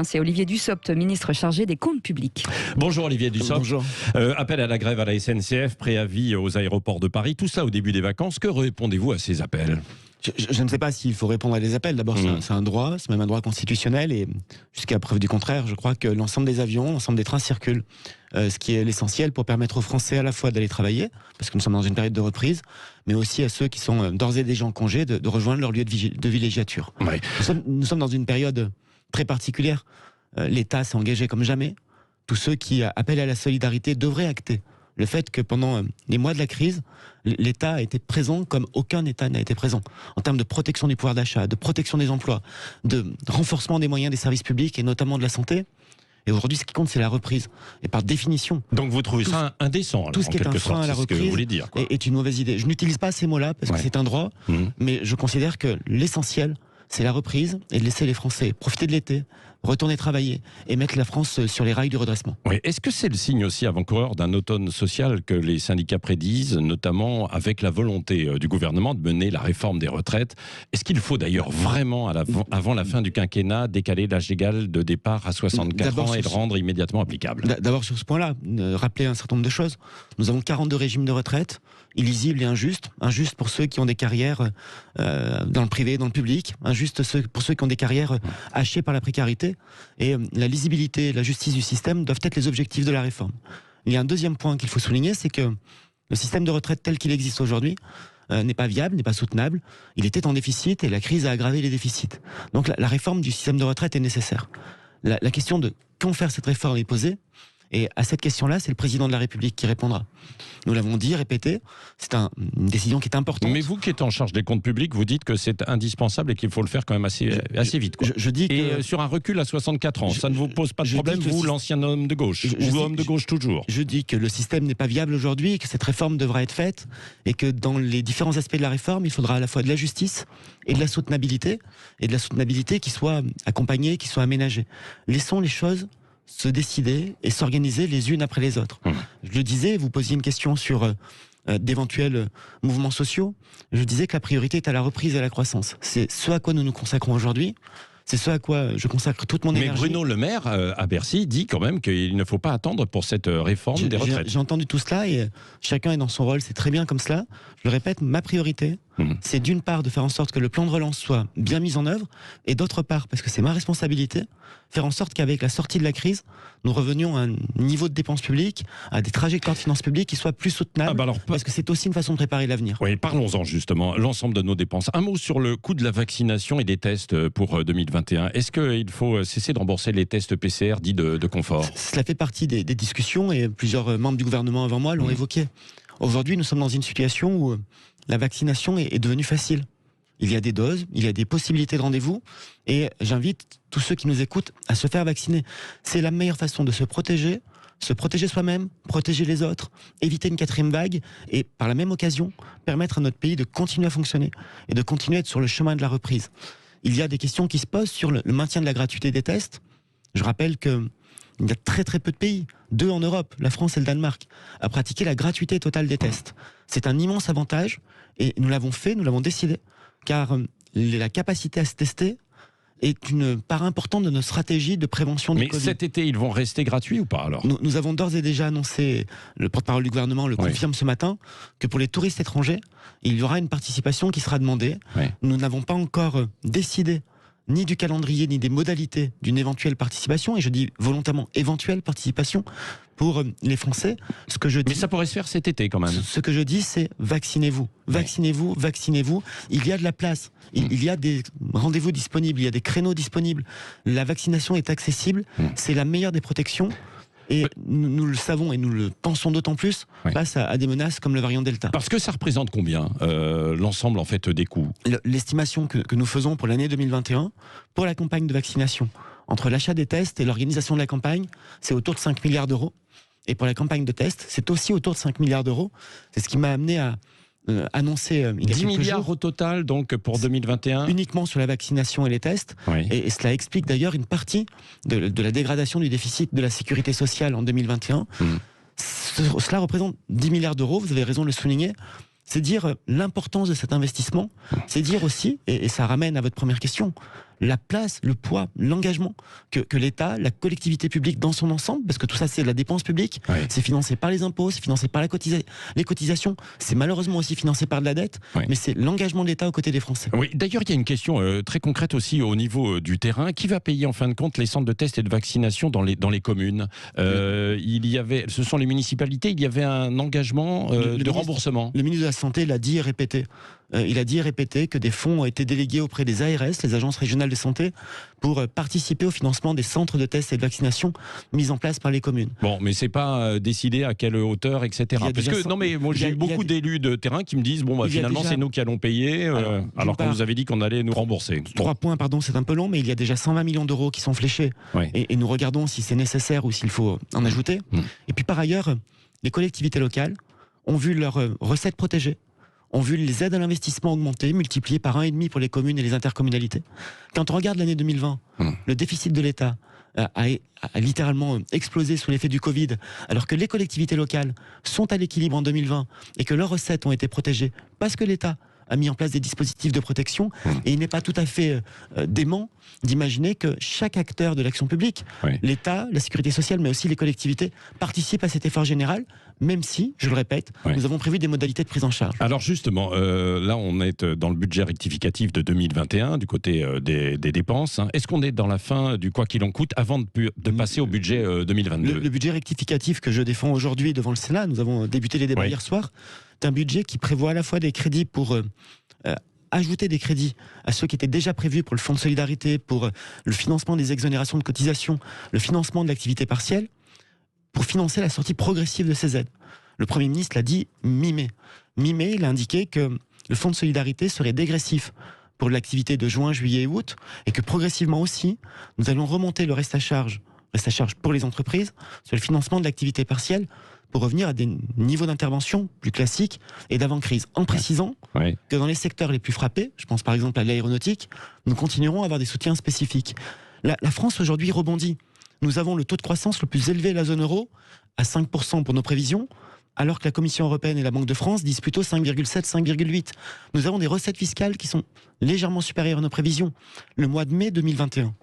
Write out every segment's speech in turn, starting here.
C'est Olivier Dussopt, ministre chargé des comptes publics. Bonjour Olivier Dussopt. Bonjour. Appel à la grève à la SNCF, préavis aux aéroports de Paris, tout ça au début des vacances. Que répondez-vous à ces appels ? Je ne sais pas s'il faut répondre à des appels. D'abord, c'est un droit, c'est même un droit constitutionnel. Et jusqu'à preuve du contraire, je crois que l'ensemble des avions, l'ensemble des trains circulent. Ce qui est l'essentiel pour permettre aux Français à la fois d'aller travailler, parce que nous sommes dans une période de reprise, mais aussi à ceux qui sont d'ores et déjà en congé de rejoindre leur lieu de villégiature. Ouais. Nous sommes dans une période très particulière. L'État s'est engagé comme jamais. Tous ceux qui appellent à la solidarité devraient acter le fait que pendant les mois de la crise, l'État a été présent comme aucun État n'a été présent, en termes de protection du pouvoir d'achat, de protection des emplois, de renforcement des moyens des services publics et notamment de la santé. Et aujourd'hui, ce qui compte, c'est la reprise. Et par définition... Donc vous trouvez ça indécent, alors, tout ce qui est un frein à la reprise est une mauvaise idée. Je n'utilise pas ces mots-là parce que c'est un droit, mais je considère que l'essentiel, c'est la reprise et de laisser les Français profiter de l'été, retourner travailler et mettre la France sur les rails du redressement. Oui. Est-ce que c'est le signe aussi avant-coureur d'un automne social que les syndicats prédisent, notamment avec la volonté du gouvernement de mener la réforme des retraites ? Est-ce qu'il faut d'ailleurs vraiment, avant la fin du quinquennat, décaler l'âge légal de départ à 64 ans et le rendre immédiatement applicable ? D'abord sur ce point-là, rappeler un certain nombre de choses. Nous avons 42 régimes de retraite, illisibles et injustes. Injustes pour ceux qui ont des carrières dans le privé et dans le public, injustes pour ceux qui ont des carrières hachées par la précarité. Et la lisibilité et la justice du système doivent être les objectifs de la réforme. Il y a un deuxième point qu'il faut souligner, c'est que le système de retraite tel qu'il existe aujourd'hui n'est pas viable, n'est pas soutenable. Il était en déficit et la crise a aggravé les déficits. Donc la réforme du système de retraite est nécessaire. La question de quand faire cette réforme est posée. Et à cette question-là, c'est le président de la République qui répondra. Nous l'avons dit, répété, c'est une décision qui est importante. Mais vous qui êtes en charge des comptes publics, vous dites que c'est indispensable et qu'il faut le faire quand même assez vite. Quoi. Je dis que... Et sur un recul à 64 ans, ça ne vous pose pas de problème, vous, l'ancien homme de gauche, ou homme de gauche toujours ? Je dis que le système n'est pas viable aujourd'hui et que cette réforme devra être faite et que dans les différents aspects de la réforme, il faudra à la fois de la justice et de la soutenabilité qui soit accompagnée, qui soit aménagée. Laissons les choses se décider et s'organiser les unes après les autres. Je le disais, vous posiez une question sur d'éventuels mouvements sociaux. Je disais que la priorité est à la reprise et à la croissance. C'est ce à quoi nous nous consacrons aujourd'hui. C'est ce à quoi je consacre toute mon énergie. Mais Bruno Le Maire, à Bercy, dit quand même qu'il ne faut pas attendre pour cette réforme des retraites. J'ai entendu tout cela et chacun est dans son rôle, c'est très bien comme cela. Je le répète, ma priorité, c'est d'une part de faire en sorte que le plan de relance soit bien mis en œuvre et d'autre part, parce que c'est ma responsabilité, faire en sorte qu'avec la sortie de la crise, nous revenions à un niveau de dépenses publiques, à des trajectoires de finances publiques qui soient plus soutenables, parce que c'est aussi une façon de préparer l'avenir. Oui, parlons-en justement, l'ensemble de nos dépenses. Un mot sur le coût de la vaccination et des tests pour 2021. Est-ce qu'il faut cesser de rembourser les tests PCR dits de confort ? Cela fait partie des discussions et plusieurs membres du gouvernement avant moi l'ont évoqué. Aujourd'hui, nous sommes dans une situation où la vaccination est devenue facile. Il y a des doses, il y a des possibilités de rendez-vous et j'invite tous ceux qui nous écoutent à se faire vacciner. C'est la meilleure façon de se protéger soi-même, protéger les autres, éviter une quatrième vague et par la même occasion permettre à notre pays de continuer à fonctionner et de continuer à être sur le chemin de la reprise. Il y a des questions qui se posent sur le maintien de la gratuité des tests. Je rappelle que il y a très très peu de pays, 2 en Europe, la France et le Danemark, à pratiquer la gratuité totale des tests. C'est un immense avantage et nous l'avons fait, nous l'avons décidé, car la capacité à se tester est une part importante de notre stratégie de prévention du Covid. Mais cet été, ils vont rester gratuits ou pas alors ? Nous avons d'ores et déjà annoncé, le porte-parole du gouvernement le confirme ce matin, que pour les touristes étrangers, il y aura une participation qui sera demandée. Nous n'avons pas encore décidé ni du calendrier, ni des modalités d'une éventuelle participation, et je dis volontairement éventuelle participation pour les Français. Ce que je dis, mais ça pourrait se faire cet été quand même. Ce que je dis, c'est vaccinez-vous. Vaccinez-vous, vaccinez-vous. Il y a de la place. Il y a des rendez-vous disponibles, il y a des créneaux disponibles. La vaccination est accessible. C'est la meilleure des protections. Et nous le savons et nous le pensons d'autant plus face à des menaces comme le variant Delta. Parce que ça représente combien l'ensemble en fait des coûts ? L'estimation que nous faisons pour l'année 2021 pour la campagne de vaccination, entre l'achat des tests et l'organisation de la campagne, c'est autour de 5 milliards d'euros. Et pour la campagne de tests, c'est aussi autour de 5 milliards d'euros. C'est ce qui m'a amené à annoncé il y a 10 milliards jours, au total donc pour 2021 uniquement sur la vaccination et les tests, et cela explique d'ailleurs une partie de la dégradation du déficit de la sécurité sociale en 2021. Cela représente 10 milliards d'euros, vous avez raison de le souligner. C'est dire l'importance de cet investissement, c'est dire aussi, et ça ramène à votre première question, la place, le poids, l'engagement que l'État, la collectivité publique dans son ensemble, parce que tout ça c'est de la dépense publique, c'est financé par les impôts, c'est financé par les cotisations, c'est malheureusement aussi financé par de la dette, mais c'est l'engagement de l'État aux côtés des Français. Oui, d'ailleurs il y a une question très concrète aussi au niveau du terrain. Qui va payer en fin de compte les centres de tests et de vaccination dans les communes? Ce sont les municipalités, il y avait un engagement de remboursement. Le ministre de la Santé l'a dit et répété. Il a dit et répété que des fonds ont été délégués auprès des ARS, les agences régionales de santé, pour participer au financement des centres de tests et de vaccination mis en place par les communes. Bon, mais c'est pas décidé à quelle hauteur, etc. Parce que non, mais moi j'ai eu beaucoup d'élus de terrain qui me disent finalement c'est nous qui allons payer, alors qu'on nous avait dit qu'on allait nous rembourser. 3 points, pardon, c'est un peu long, mais il y a déjà 120 millions d'euros qui sont fléchés, et nous regardons si c'est nécessaire ou s'il faut en ajouter. Et puis par ailleurs, les collectivités locales ont vu leurs recettes protégées, ont vu les aides à l'investissement augmenter, multipliées par 1,5 pour les communes et les intercommunalités. Quand on regarde l'année 2020, le déficit de l'État a littéralement explosé sous l'effet du Covid, alors que les collectivités locales sont à l'équilibre en 2020 et que leurs recettes ont été protégées parce que l'État a mis en place des dispositifs de protection. Et il n'est pas tout à fait dément d'imaginer que chaque acteur de l'action publique, l'État, la sécurité sociale, mais aussi les collectivités, participent à cet effort général, même si, je le répète, nous avons prévu des modalités de prise en charge. Alors justement, là on est dans le budget rectificatif de 2021, du côté des dépenses. Est-ce qu'on est dans la fin du quoi qu'il en coûte avant de passer au budget 2022 Le budget rectificatif que je défends aujourd'hui devant le Sénat, nous avons débuté les débats hier soir, c'est un budget qui prévoit à la fois des crédits pour ajouter des crédits à ceux qui étaient déjà prévus pour le fonds de solidarité, pour le financement des exonérations de cotisations, le financement de l'activité partielle, pour financer la sortie progressive de ces aides. Le Premier ministre l'a dit mi-mai. Mi-mai, il a indiqué que le fonds de solidarité serait dégressif pour l'activité de juin, juillet et août, et que progressivement aussi, nous allons remonter le reste à charge pour les entreprises sur le financement de l'activité partielle, pour revenir à des niveaux d'intervention plus classiques et d'avant-crise, en précisant que dans les secteurs les plus frappés, je pense par exemple à l'aéronautique, nous continuerons à avoir des soutiens spécifiques. La France aujourd'hui rebondit. Nous avons le taux de croissance le plus élevé de la zone euro, à 5% pour nos prévisions, alors que la Commission européenne et la Banque de France disent plutôt 5,7, 5,8. Nous avons des recettes fiscales qui sont légèrement supérieures à nos prévisions. Le mois de mai 2021,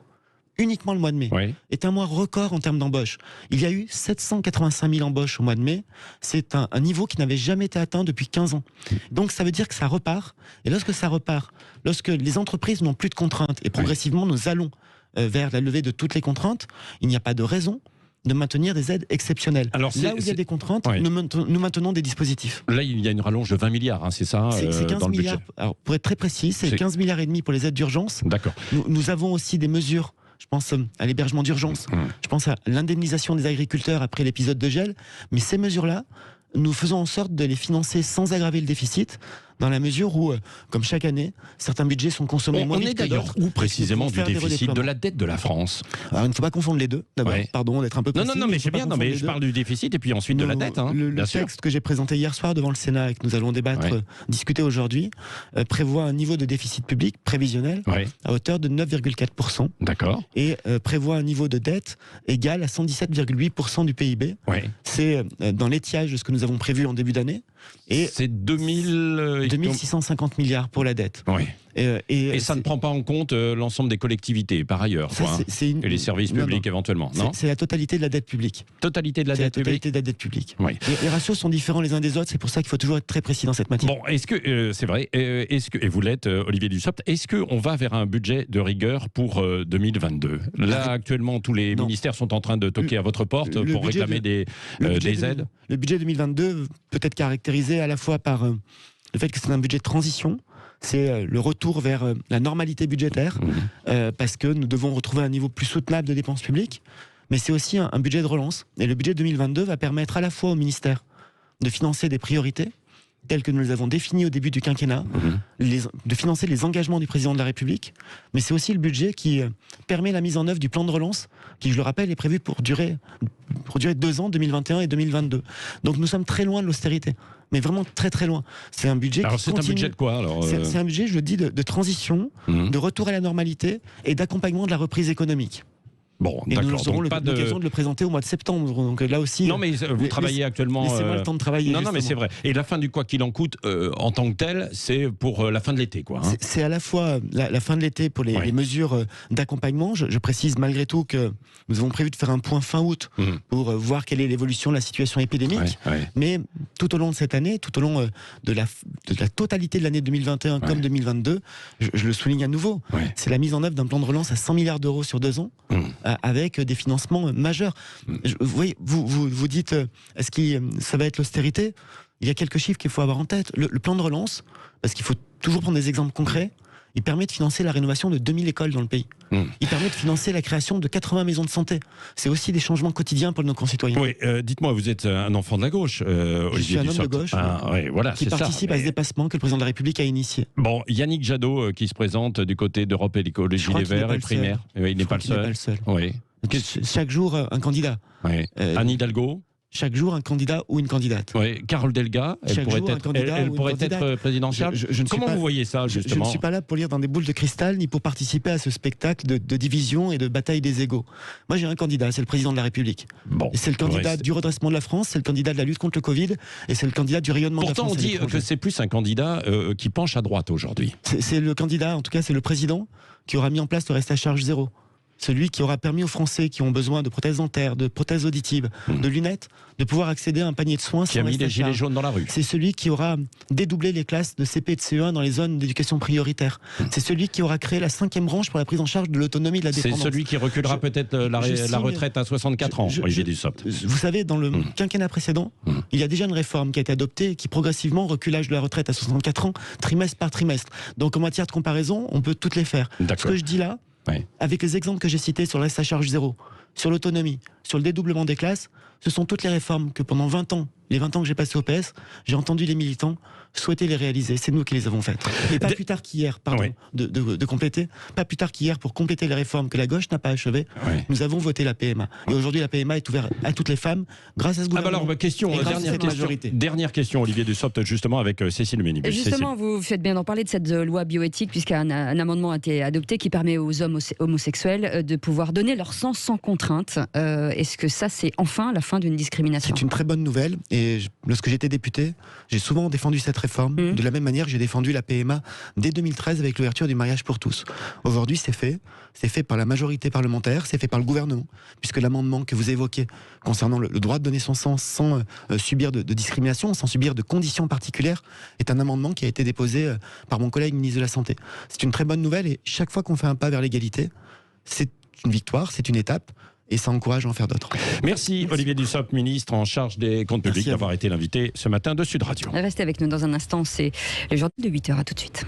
uniquement le mois de mai, est un mois record en termes d'embauches. Il y a eu 785 000 embauches au mois de mai. C'est un niveau qui n'avait jamais été atteint depuis 15 ans. Donc ça veut dire que ça repart. Et lorsque ça repart, lorsque les entreprises n'ont plus de contraintes, et progressivement nous allons vers la levée de toutes les contraintes, il n'y a pas de raison de maintenir des aides exceptionnelles. Alors là où il y a des contraintes, nous maintenons des dispositifs. Là, il y a une rallonge de 20 milliards, c'est ça, c'est 15 dans le milliards. budget. Alors, pour être très précis, c'est 15 milliards et demi pour les aides d'urgence. D'accord. Nous avons aussi des mesures. Je pense à l'hébergement d'urgence, je pense à l'indemnisation des agriculteurs après l'épisode de gel. Mais ces mesures-là, nous faisons en sorte de les financer sans aggraver le déficit, dans la mesure où, comme chaque année, certains budgets sont consommés moins vite que d'autres. On est d'ailleurs où précisément du déficit de la dette de la France? Alors, il ne faut pas confondre les deux, d'abord, pardon d'être un peu précis. Non, mais c'est bien, mais je parle du déficit et puis ensuite de la dette. Le texte que j'ai présenté hier soir devant le Sénat et que nous allons débattre, discuter aujourd'hui, prévoit un niveau de déficit public prévisionnel à hauteur de 9,4%. D'accord. Et prévoit un niveau de dette égal à 117,8% du PIB. C'est dans l'étiage de ce que nous avons prévu en début d'année. Et c'est 2650 milliards pour la dette. Et ça ne prend pas en compte l'ensemble des collectivités, par ailleurs, et les services publics éventuellement. C'est la totalité de la dette publique. Totalité de la dette publique. Totalité de la dette publique. Les ratios sont différents les uns des autres, c'est pour ça qu'il faut toujours être très précis dans cette matière. Bon, est-ce que c'est vrai, et vous l'êtes, Olivier Dussopt, est-ce qu'on va vers un budget de rigueur pour 2022? Là, actuellement, tous les ministères sont en train de toquer à votre porte pour réclamer des aides. Le budget 2022 peut être caractérisé à la fois par le fait que c'est un budget de transition. C'est le retour vers la normalité budgétaire, parce que nous devons retrouver un niveau plus soutenable de dépenses publiques, mais c'est aussi un budget de relance. Et le budget 2022 va permettre à la fois au ministère de financer des priorités, telles que nous les avons définies au début du quinquennat, de financer les engagements du président de la République, mais c'est aussi le budget qui permet la mise en œuvre du plan de relance, qui, je le rappelle, est prévu pour durer 2 ans, 2021 et 2022. Donc nous sommes très loin de l'austérité, mais vraiment très très loin. C'est un budget alors, c'est un budget de quoi alors C'est un budget, je le dis, de transition, de retour à la normalité et d'accompagnement de la reprise économique. Bon, Et d'accord. nous aurons Donc, pas de... l'occasion de le présenter au mois de septembre. Donc là aussi. Non, mais vous travaillez actuellement. Laissez-moi le temps de travailler. Non, mais justement. c'est vrai. Et la fin du quoi qu'il en coûte, en tant que tel, c'est pour la fin de l'été, quoi. Hein. C'est à la fois la fin de l'été pour les mesures d'accompagnement. Je précise malgré tout que nous avons prévu de faire un point fin août pour voir quelle est l'évolution de la situation épidémique. Mais tout au long de cette année, tout au long de la totalité de l'année 2021 comme 2022, je le souligne à nouveau, c'est la mise en œuvre d'un plan de relance à 100 milliards d'euros sur 2 ans, avec des financements majeurs. Vous dites, est-ce que ça va être l'austérité ? Il y a quelques chiffres qu'il faut avoir en tête. Le plan de relance, parce qu'il faut toujours prendre des exemples concrets, il permet de financer la rénovation de 2000 écoles dans le pays. Il permet de financer la création de 80 maisons de santé. C'est aussi des changements quotidiens pour nos concitoyens. Oui, dites-moi, vous êtes un enfant de la gauche, Olivier Je suis un homme de gauche qui participe à ce dépassement que le président de la République a initié. Bon, Yannick Jadot qui se présente du côté d'Europe et l'écologie Les Verts et primaire. Il n'est pas le seul. Oui. Chaque jour, un candidat. Anne Hidalgo. Chaque jour, un candidat ou une candidate. Oui, Carole Delga, elle pourrait être présidentielle. Comment vous voyez ça, justement ? Je ne suis pas là pour lire dans des boules de cristal, ni pour participer à ce spectacle de division et de bataille des égaux. Moi, j'ai un candidat, c'est le président de la République. Bon, et c'est le candidat du redressement de la France, c'est le candidat de la lutte contre le Covid, et c'est le candidat du rayonnement de la France. Pourtant, on dit que c'est plus un candidat qui penche à droite aujourd'hui. C'est le candidat, en tout cas, c'est le président qui aura mis en place le reste à charge zéro. Celui qui aura permis aux Français qui ont besoin de prothèses dentaires, de prothèses auditives, de lunettes, de pouvoir accéder à un panier de soins. Qui a mis les gilets jaunes dans la rue. C'est celui qui aura dédoublé les classes de CP et de CE1 dans les zones d'éducation prioritaire. C'est celui qui aura créé la 5e branche pour la prise en charge de l'autonomie de la dépendance. C'est celui qui reculera peut-être la retraite à 64 ans, Olivier Dussopt. Vous savez, dans le quinquennat précédent, il y a déjà une réforme qui a été adoptée et qui progressivement recule l'âge de la retraite à 64 ans, trimestre par trimestre. Donc en matière de comparaison, on peut toutes les faire. Ce que je dis là, avec les exemples que j'ai cités sur le reste à charge zéro, sur l'autonomie, sur le dédoublement des classes, ce sont toutes les réformes que pendant 20 ans, les 20 ans que j'ai passé au PS, j'ai entendu les militants souhaiter les réaliser. C'est nous qui les avons faites. Et pas plus tard qu'hier, de compléter, pas plus tard qu'hier pour compléter les réformes que la gauche n'a pas achevées, nous avons voté la PMA. Et aujourd'hui, la PMA est ouverte à toutes les femmes grâce à ce gouvernement. Dernière question, Olivier Dussopt, justement, avec Cécile Ménibus. Justement, vous faites bien d'en parler de cette loi bioéthique, puisqu'un amendement a été adopté qui permet aux hommes homosexuels de pouvoir donner leur sang sans contrainte. Est-ce que ça, c'est enfin la fin d'une discrimination ? C'est une très bonne nouvelle. Et lorsque j'étais député, j'ai souvent défendu cette réforme, de la même manière que j'ai défendu la PMA dès 2013 avec l'ouverture du mariage pour tous. Aujourd'hui, c'est fait par la majorité parlementaire, c'est fait par le gouvernement, puisque l'amendement que vous évoquez concernant le droit de donner son sang sans subir de discrimination, sans subir de conditions particulières, est un amendement qui a été déposé par mon collègue ministre de la Santé. C'est une très bonne nouvelle et chaque fois qu'on fait un pas vers l'égalité, c'est une victoire, c'est une étape. Et ça encourage à en faire d'autres. Merci Olivier Dussopt, ministre en charge des comptes publics, d'avoir été l'invité ce matin de Sud Radio. Restez avec nous dans un instant, c'est le journal de 8h, à tout de suite.